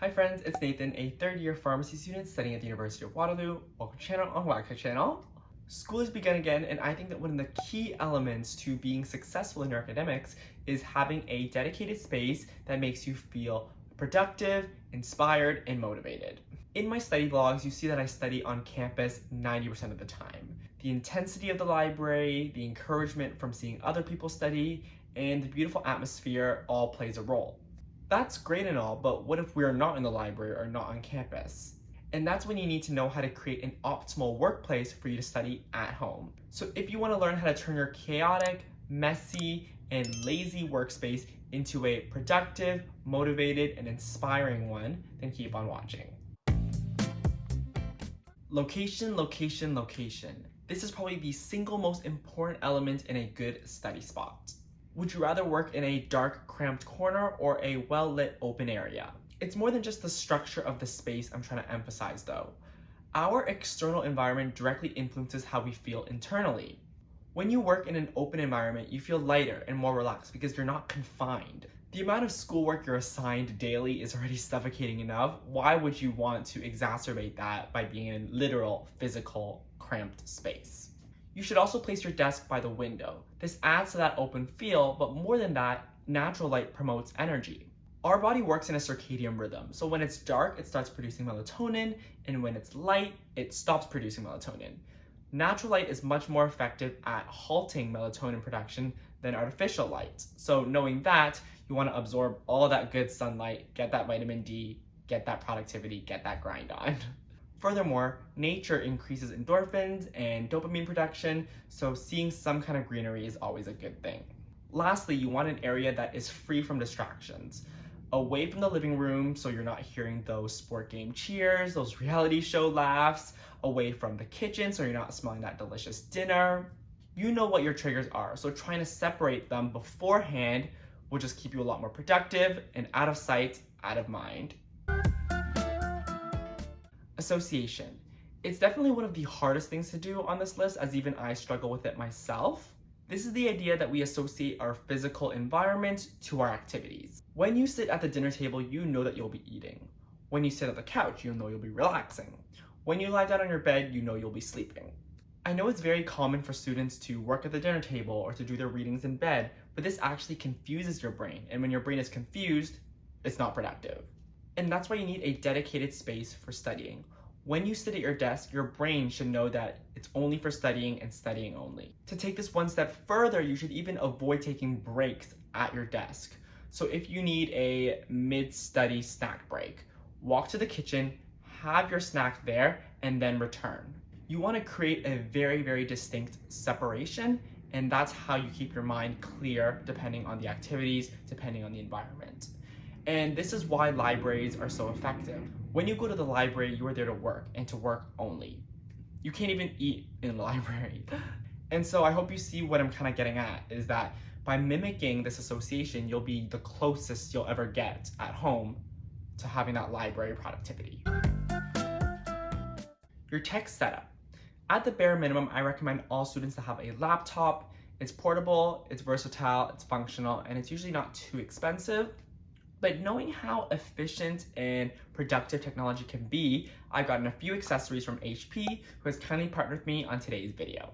Hi friends, it's Nathan, a third-year pharmacy student studying at the University of Waterloo. Welcome to channel on Waka channel. School has begun again, and I think that one of the key elements to being successful in your academics is having a dedicated space that makes you feel productive, inspired, and motivated. In my study vlogs, you see that I study on campus 90% of the time. The intensity of the library, the encouragement from seeing other people study, and the beautiful atmosphere all plays a role. That's great and all, but what if we're not in the library or not on campus? And that's when you need to know how to create an optimal workplace for you to study at home. So if you want to learn how to turn your chaotic, messy, and lazy workspace into a productive, motivated, and inspiring one, then keep on watching. Location, location, location. This is probably the single most important element in a good study spot. Would you rather work in a dark, cramped corner or a well-lit open area? It's more than just the structure of the space I'm trying to emphasize though. Our external environment directly influences how we feel internally. When you work in an open environment, you feel lighter and more relaxed because you're not confined. The amount of schoolwork you're assigned daily is already suffocating enough. Why would you want to exacerbate that by being in a literal, physical, cramped space? You should also place your desk by the window. This adds to that open feel, but more than that, natural light promotes energy. Our body works in a circadian rhythm, so when it's dark, it starts producing melatonin, and when it's light, it stops producing melatonin. Natural light is much more effective at halting melatonin production than artificial light. So knowing that, you want to absorb all that good sunlight, get that vitamin D, get that productivity, get that grind on. Furthermore, nature increases endorphins and dopamine production, so seeing some kind of greenery is always a good thing. Lastly, you want an area that is free from distractions. Away from the living room, so you're not hearing those sport game cheers, those reality show laughs. Away from the kitchen, so you're not smelling that delicious dinner. You know what your triggers are, so trying to separate them beforehand will just keep you a lot more productive and out of sight, out of mind. Association. It's definitely one of the hardest things to do on this list, as even I struggle with it myself. This is the idea that we associate our physical environment to our activities. When you sit at the dinner table, you know that you'll be eating. When you sit at the couch, you know you'll be relaxing. When you lie down on your bed, you know you'll be sleeping. I know it's very common for students to work at the dinner table or to do their readings in bed, but this actually confuses your brain, and when your brain is confused, it's not productive. And that's why you need a dedicated space for studying. When you sit at your desk, your brain should know that it's only for studying and studying only. To take this one step further, you should even avoid taking breaks at your desk. So if you need a mid-study snack break, walk to the kitchen, have your snack there, and then return. You want to create a very, very distinct separation, and that's how you keep your mind clear depending on the activities, depending on the environment. And this is why libraries are so effective. When you go to the library, you are there to work and to work only. You can't even eat in the library. And so I hope you see what I'm kind of getting at, is that by mimicking this association, you'll be the closest you'll ever get at home to having that library productivity. Your tech setup. At the bare minimum, I recommend all students to have a laptop. It's portable, it's versatile, it's functional, and it's usually not too expensive. But knowing how efficient and productive technology can be, I've gotten a few accessories from HP, who has kindly partnered with me on today's video.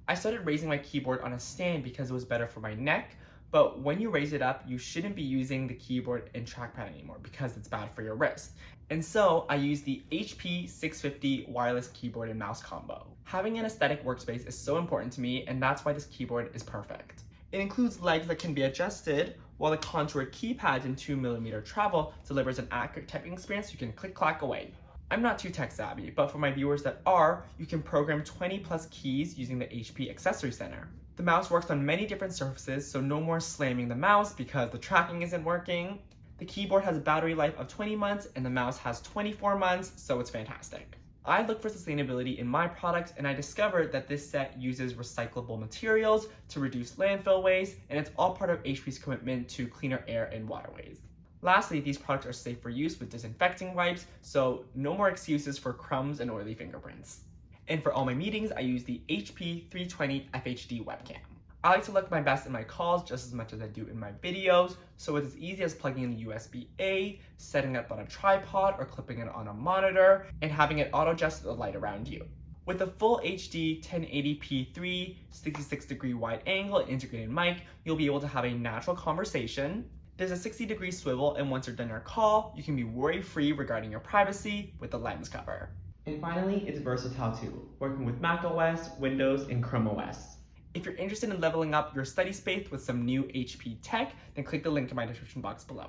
I started raising my keyboard on a stand because it was better for my neck, but when you raise it up, you shouldn't be using the keyboard and trackpad anymore because it's bad for your wrist. And so I use the HP 650 wireless keyboard and mouse combo. Having an aesthetic workspace is so important to me, and that's why this keyboard is perfect. It includes legs that can be adjusted, while the contoured keypads in 2mm travel delivers an accurate typing experience you can click-clack away. I'm not too tech savvy, but for my viewers that are, you can program 20+ keys using the HP Accessory Center. The mouse works on many different surfaces, so no more slamming the mouse because the tracking isn't working. The keyboard has a battery life of 20 months and the mouse has 24 months, so it's fantastic. I look for sustainability in my product, and I discovered that this set uses recyclable materials to reduce landfill waste, and it's all part of HP's commitment to cleaner air and waterways. Lastly, these products are safe for use with disinfecting wipes, so no more excuses for crumbs and oily fingerprints. And for all my meetings, I use the HP 320 FHD webcam. I like to look my best in my calls just as much as I do in my videos, so it's as easy as plugging in the USB-A, setting it up on a tripod or clipping it on a monitor, and having it auto-adjust the light around you. With a full HD 1080p 366-degree wide angle and integrated mic, you'll be able to have a natural conversation. There's a 60-degree swivel, and once you're done your call, you can be worry-free regarding your privacy with the lens cover. And finally, it's versatile too, working with Mac OS, Windows, and Chrome OS. If you're interested in leveling up your study space with some new HP tech, then click the link in my description box below.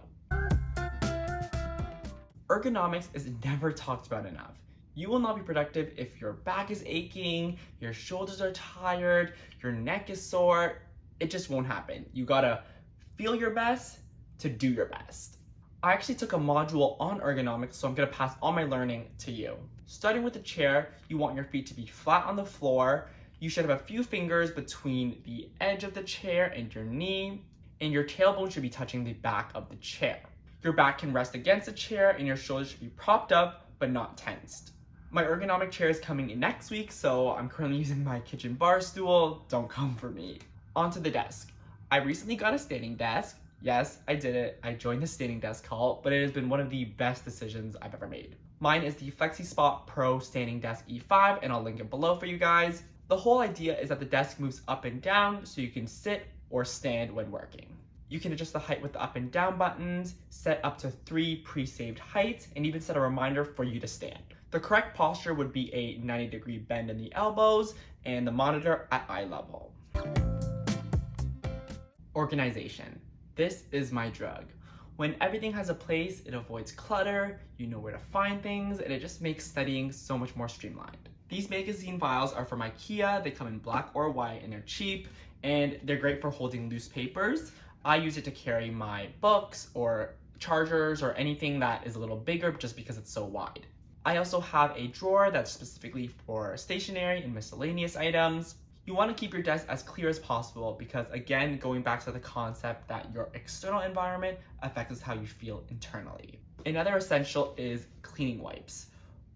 Ergonomics is never talked about enough. You will not be productive if your back is aching, your shoulders are tired, your neck is sore. It just won't happen. You gotta feel your best to do your best. I actually took a module on ergonomics, so I'm gonna pass all my learning to you. Starting with the chair, you want your feet to be flat on the floor. You should have a few fingers between the edge of the chair and your knee, and your tailbone should be touching the back of the chair. Your back can rest against the chair and your shoulders should be propped up but not tensed. My ergonomic chair is coming in next week, so I'm currently using my kitchen bar stool. Don't come for me. Onto the desk. I recently got a standing desk. Yes, I did it. I joined the standing desk cult, but it has been one of the best decisions I've ever made. Mine is the FlexiSpot Pro Standing Desk E5, and I'll link it below for you guys. The whole idea is that the desk moves up and down so you can sit or stand when working. You can adjust the height with the up and down buttons, set up to 3 pre-saved heights, and even set a reminder for you to stand. The correct posture would be a 90-degree bend in the elbows and the monitor at eye level. Organization. This is my drug. When everything has a place, it avoids clutter, you know where to find things, and it just makes studying so much more streamlined. These magazine files are from IKEA. They come in black or white and they're cheap, and they're great for holding loose papers. I use it to carry my books or chargers or anything that is a little bigger just because it's so wide. I also have a drawer that's specifically for stationery and miscellaneous items. You want to keep your desk as clear as possible because, again, going back to the concept that your external environment affects how you feel internally. Another essential is cleaning wipes.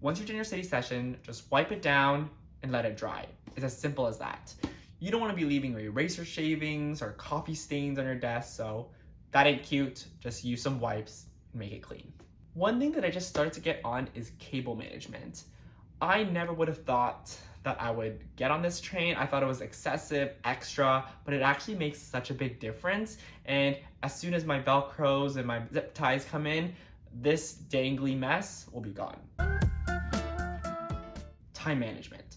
Once you've done your study session, just wipe it down and let it dry. It's as simple as that. You don't want to be leaving your eraser shavings or coffee stains on your desk, so that ain't cute. Just use some wipes and make it clean. One thing that I just started to get on is cable management. I never would have thought that I would get on this train. I thought it was excessive, extra, but it actually makes such a big difference. And as soon as my Velcros and my zip ties come in, this dangly mess will be gone. Time management.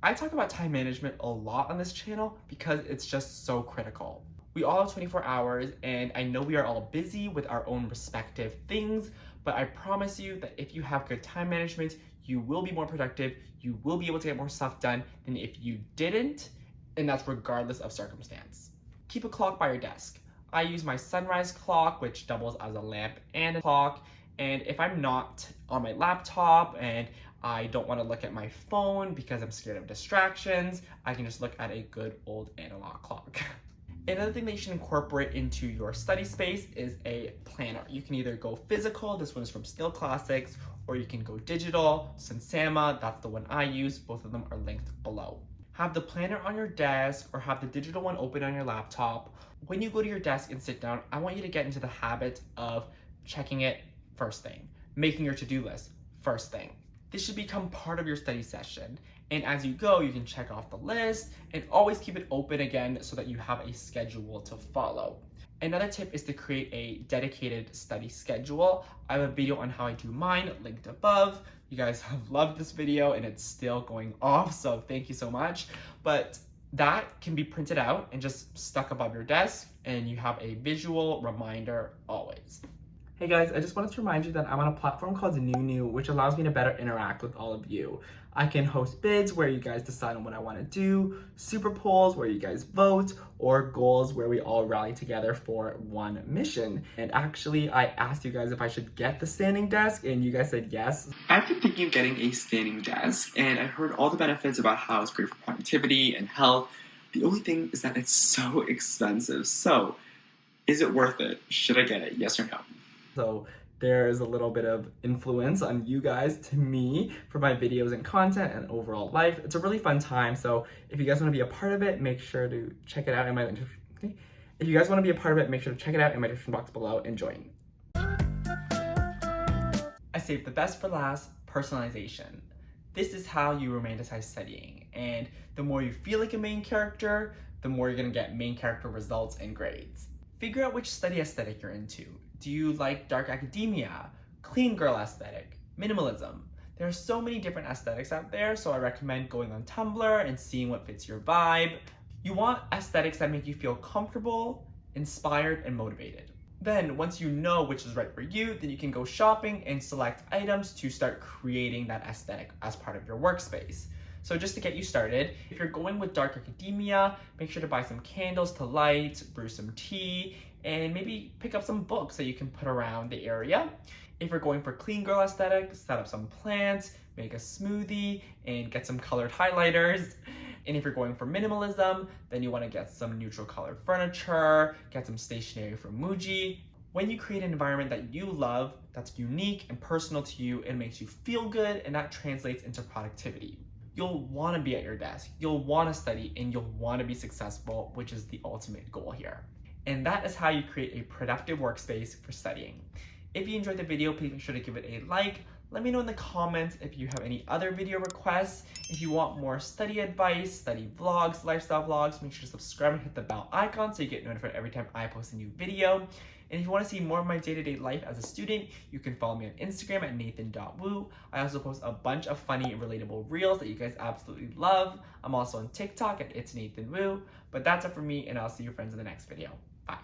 I talk about time management a lot on this channel because it's just so critical. We all have 24 hours, and I know we are all busy with our own respective things, but I promise you that if you have good time management, you will be more productive, you will be able to get more stuff done than if you didn't, and that's regardless of circumstance. Keep a clock by your desk. I use my sunrise clock, which doubles as a lamp and a clock, and if I'm not on my laptop and I don't want to look at my phone because I'm scared of distractions, I can just look at a good old analog clock. Another thing that you should incorporate into your study space is a planner. You can either go physical, this one is from Still Classics, or you can go digital, Sensama, that's the one I use. Both of them are linked below. Have the planner on your desk or have the digital one open on your laptop. When you go to your desk and sit down, I want you to get into the habit of checking it first thing, making your to-do list first thing. This should become part of your study session. And as you go, you can check off the list and always keep it open again so that you have a schedule to follow. Another tip is to create a dedicated study schedule. I have a video on how I do mine linked above. You guys have loved this video and it's still going off, so thank you so much. But that can be printed out and just stuck above your desk and you have a visual reminder always. Hey guys, I just wanted to remind you that I'm on a platform called NathanWu, which allows me to better interact with all of you. I can host bids where you guys decide on what I want to do, super polls where you guys vote, or goals where we all rally together for one mission. And actually, I asked you guys if I should get the standing desk, and you guys said yes. I've been thinking of getting a standing desk, and I heard all the benefits about how it's great for productivity and health. The only thing is that it's so expensive. So, is it worth it? Should I get it? Yes or no? So there's a little bit of influence on you guys to me for my videos and content and overall life. It's a really fun time, so if you guys want to be a part of it, make sure to check it out in my if you guys want to be a part of it, make sure to check it out in my description box below and join. I saved the best for last, personalization. This is how you romanticize studying, and the more you feel like a main character, the more you're gonna get main character results and grades. Figure out which study aesthetic you're into. Do you like dark academia, clean girl aesthetic, minimalism? There are so many different aesthetics out there, so I recommend going on Tumblr and seeing what fits your vibe. You want aesthetics that make you feel comfortable, inspired, and motivated. Then, once you know which is right for you, then you can go shopping and select items to start creating that aesthetic as part of your workspace. So just to get you started, if you're going with dark academia, make sure to buy some candles to light, brew some tea, and maybe pick up some books that you can put around the area. If you're going for clean girl aesthetic, set up some plants, make a smoothie, and get some colored highlighters. And if you're going for minimalism, then you want to get some neutral colored furniture, get some stationery from Muji. When you create an environment that you love, that's unique and personal to you, it makes you feel good, and that translates into productivity. You'll want to be at your desk, you'll want to study, and you'll want to be successful, which is the ultimate goal here. And that is how you create a productive workspace for studying. If you enjoyed the video, please make sure to give it a like. Let me know in the comments if you have any other video requests. If you want more study advice, study vlogs, lifestyle vlogs, make sure to subscribe and hit the bell icon so you get notified every time I post a new video. And if you want to see more of my day-to-day life as a student, you can follow me on Instagram at nathan.wu. I also post a bunch of funny and relatable reels that you guys absolutely love. I'm also on TikTok at It's NathanWu. But that's it for me, and I'll see you friends in the next video. Bye.